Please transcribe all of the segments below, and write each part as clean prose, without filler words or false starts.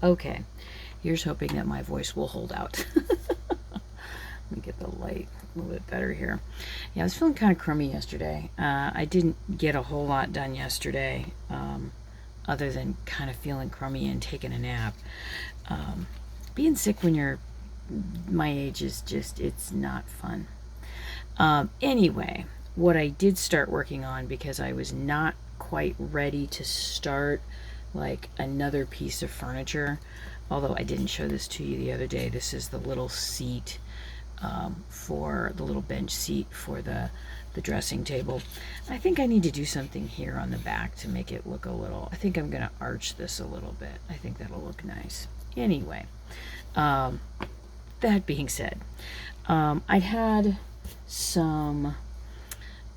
Okay, here's hoping that my voice will hold out. Let me get the light a little bit better here. Yeah, I was feeling kind of crummy yesterday. I didn't get a whole lot done yesterday, other than kind of feeling crummy and taking a nap. Being sick when you're my age is just, it's not fun. Anyway, what I did start working on, because I was not quite ready to start like another piece of furniture, although I didn't show this to you the other day. This is the little seat, for the little bench seat for the dressing table. I think I need to do something here on the back to make it look a little, I think I'm going to arch this a little bit. I think that'll look nice. Anyway, that being said, I had some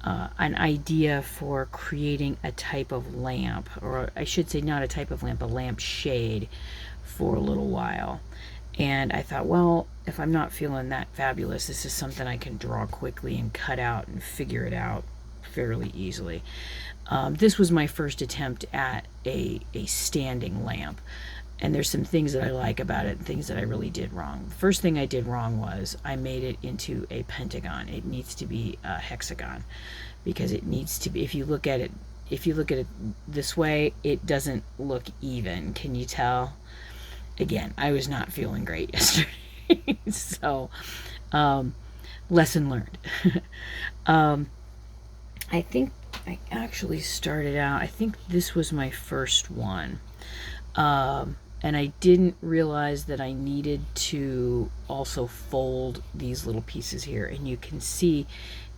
an idea for creating a type of lamp, or I should say not a type of lamp, a lampshade, for a little while. And I thought, well, if I'm not feeling that fabulous, this is something I can draw quickly and cut out and figure it out fairly easily. This was my first attempt at a standing lamp. And there's some things that I like about it and things that I really did wrong. The first thing I did wrong was I made it into a pentagon. It needs to be a hexagon, because it needs to be, if you look at it this way, it doesn't look even. Can you tell? Again, I was not feeling great yesterday. So, lesson learned. I think I actually started out, I think this was my first one. And I didn't realize that I needed to also fold these little pieces here. And you can see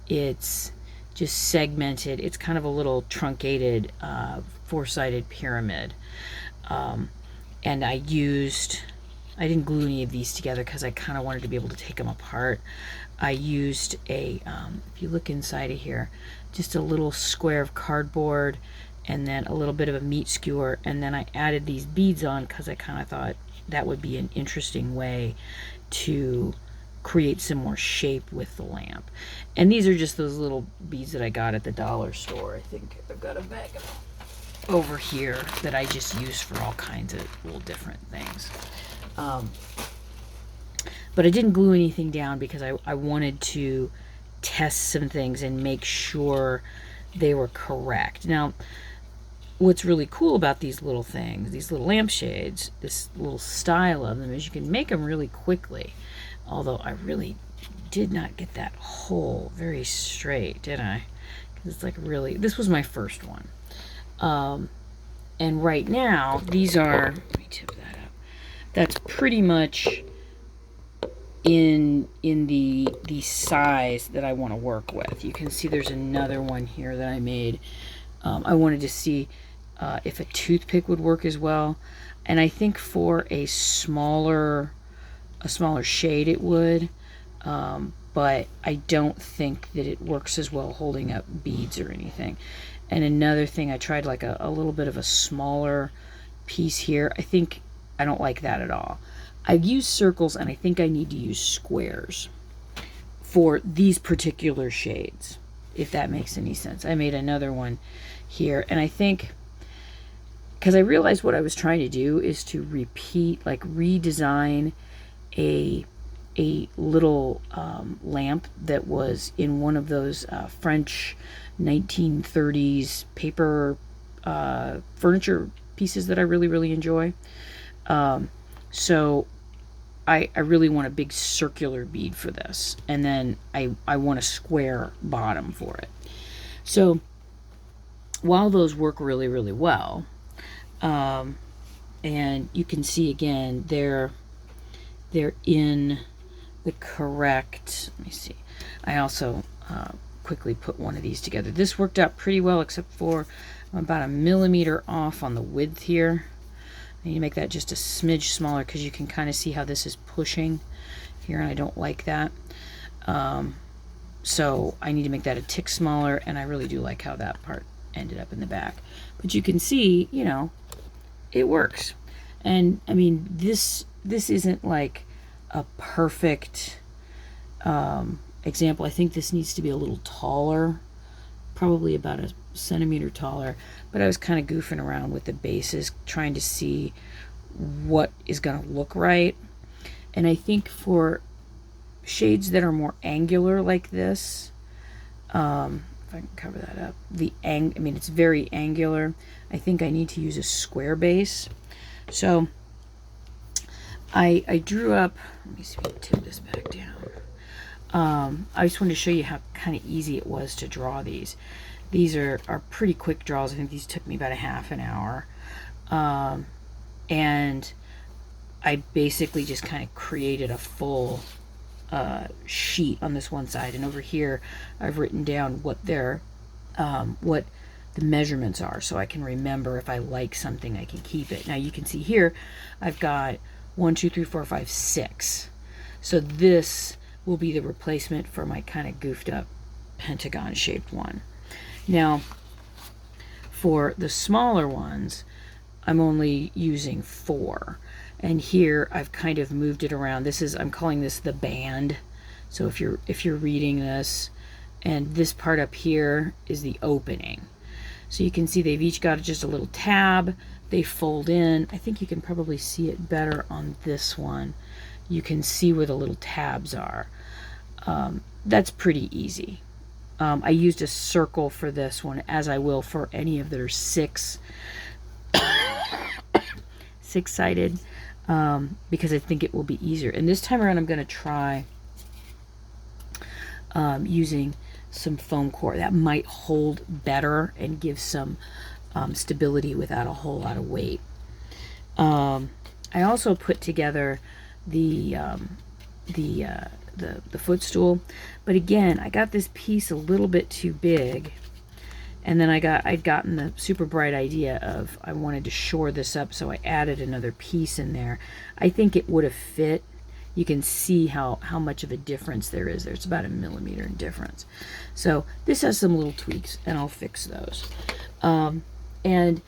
it's just segmented. It's kind of a little truncated, four-sided pyramid. And I didn't glue any of these together because I kind of wanted to be able to take them apart. I used if you look inside of here, just a little square of cardboard, and then a little bit of a meat skewer, and then I added these beads on because I kind of thought that would be an interesting way to create some more shape with the lamp. And these are just those little beads that I got at the dollar store. I think I've got a bag of them over here that I just use for all kinds of little different things. But I didn't glue anything down because I wanted to test some things and make sure they were correct. Now, what's really cool about these little things, these little lampshades, this little style of them, is you can make them really quickly. Although I really did not get that hole very straight, did I? Because it's like really, this was my first one. And right now, these are, let me tip that up. That's pretty much in the size that I want to work with. You can see there's another one here that I made. I wanted to see if a toothpick would work as well, and I think for a smaller shade it would, but I don't think that it works as well holding up beads or anything. And another thing, I tried like a little bit of a smaller piece here. I think I don't like that at all. I've used circles, and I think I need to use squares for these particular shades, if that makes any sense. I made another one here, and I think, because I realized what I was trying to do is to redesign a little lamp that was in one of those French 1930s paper furniture pieces that I really, really enjoy. So I really want a big circular bead for this, and then I want a square bottom for it. So while those work really, really well, and you can see again they're in the correct, let me see, I also quickly put one of these together. This worked out pretty well, except for I'm about 1 millimeter off on the width here. I need to make that just a smidge smaller because you can kind of see how this is pushing here, and I don't like that. So I need to make that a tick smaller, and I really do like how that part ended up in the back. But you can see, you know, it works. And I mean, this isn't like a perfect example. I think this needs to be a little taller, probably about a centimeter taller, but I was kind of goofing around with the bases, trying to see what is going to look right. And I think for shades that are more angular like this, if I can cover that up, I mean, it's very angular. I think I need to use a square base. So I drew up, let me see if I can tip this back down. I just wanted to show you how kind of easy it was to draw these. These are pretty quick draws. I think these took me about a half an hour. And I basically just kind of created a full sheet on this one side, and over here I've written down what what the measurements are, so I can remember if I like something I can keep it. Now you can see here I've got 1, 2, 3, 4, 5, 6. So this will be the replacement for my kind of goofed up pentagon shaped one. Now for the smaller ones, I'm only using 4. And here I've kind of moved it around. I'm calling this the band. So if you're reading this, and this part up here is the opening. So you can see they've each got just a little tab. They fold in. I think you can probably see it better on this one. You can see where the little tabs are. That's pretty easy. I used a circle for this one, as I will for any of that are six-sided, because I think it will be easier. And this time around I'm going to try using some foam core that might hold better and give some stability without a whole lot of weight. I also put together the footstool, but again I got this piece a little bit too big, and then I'd gotten the super bright idea of I wanted to shore this up, so I added another piece in there. I think it would have fit. You can see how much of a difference there is there. It's about 1 millimeter in difference. So this has some little tweaks, and I'll fix those. And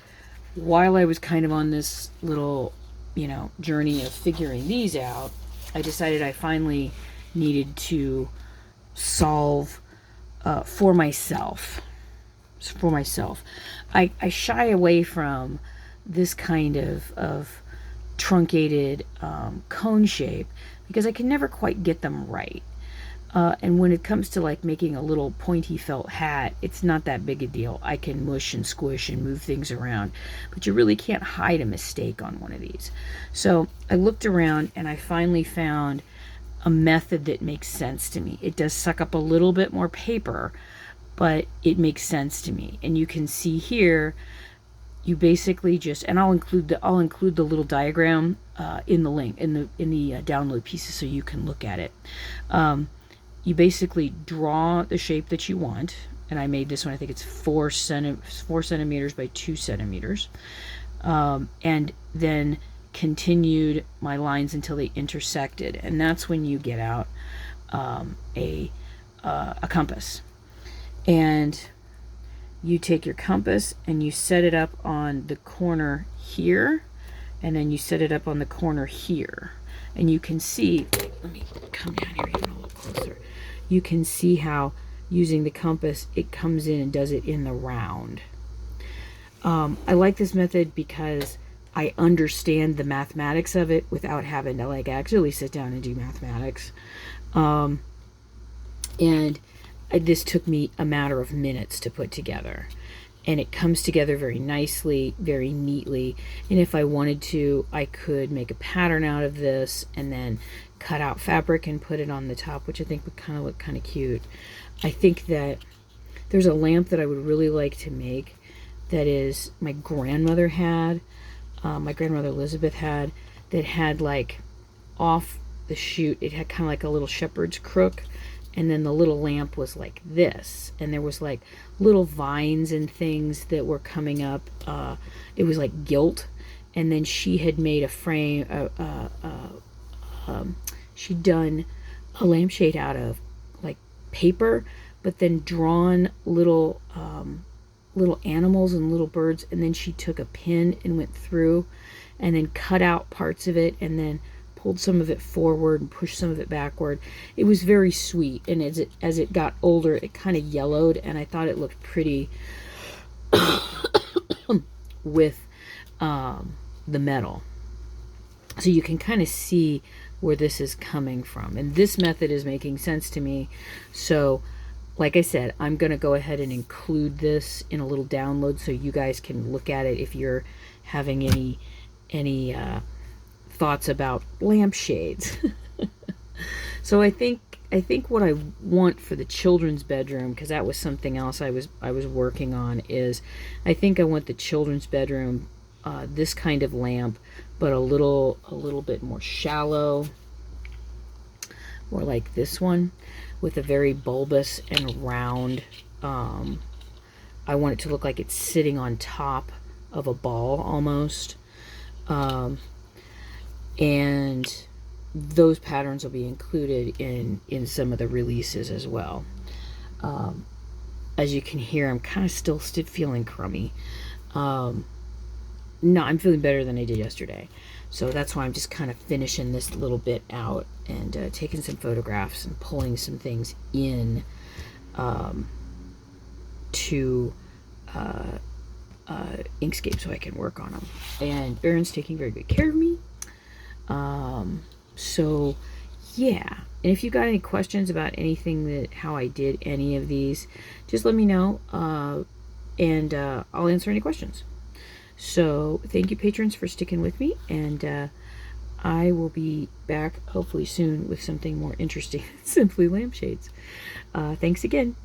while I was kind of on this little, journey of figuring these out, I decided I finally needed to solve for myself. I shy away from this kind of truncated cone shape because I can never quite get them right. And when it comes to like making a little pointy felt hat, it's not that big a deal. I can mush and squish and move things around, but you really can't hide a mistake on one of these. So I looked around and I finally found a method that makes sense to me. It does suck up a little bit more paper, but it makes sense to me. And you can see here, you basically just, and I'll include the little diagram in the link in the download pieces so you can look at it. You basically draw the shape that you want, and I made this one. I think it's 4 centimeters by 2 centimeters, and then continued my lines until they intersected, and that's when you get out a compass. And you take your compass and you set it up on the corner here, and then you set it up on the corner here. And you can see, let me come down here even a little closer. You can see how using the compass, it comes in and does it in the round. I like this method because I understand the mathematics of it without having to like actually sit down and do mathematics. And this took me a matter of minutes to put together, and it comes together very nicely, very neatly. And if I wanted to, I could make a pattern out of this and then cut out fabric and put it on the top, which I think would kind of look kind of cute. I think that there's a lamp that I would really like to make that is my grandmother had, my grandmother Elizabeth had, that had like off the chute, it had kind of like a little shepherd's crook, and then the little lamp was like this, and there was like little vines and things that were coming up. It was like gilt, and then she had made a frame. She'd done a lampshade out of like paper, but then drawn little animals and little birds, and then she took a pin and went through, and then cut out parts of it, and then pulled some of it forward and pushed some of it backward. It was very sweet, and as it got older, it kind of yellowed, and I thought it looked pretty with the metal. So you can kind of see where this is coming from. And this method is making sense to me. So like I said, I'm going to go ahead and include this in a little download so you guys can look at it if you're having any thoughts about lampshades. So I think what I want for the children's bedroom, because that was something else I was working on, is I think I want the children's bedroom this kind of lamp, but a little bit more shallow, more like this one, with a very bulbous and round. I want it to look like it's sitting on top of a ball almost. And those patterns will be included in some of the releases as well. As you can hear, I'm kind of still feeling crummy. No, I'm feeling better than I did yesterday. So that's why I'm just kind of finishing this little bit out and taking some photographs and pulling some things in to Inkscape so I can work on them. And Aaron's taking very good care of me. So yeah, and if you got any questions about anything how I did any of these, just let me know, and I'll answer any questions. So thank you, patrons, for sticking with me, and I will be back hopefully soon with something more interesting than simply lampshades. Thanks again.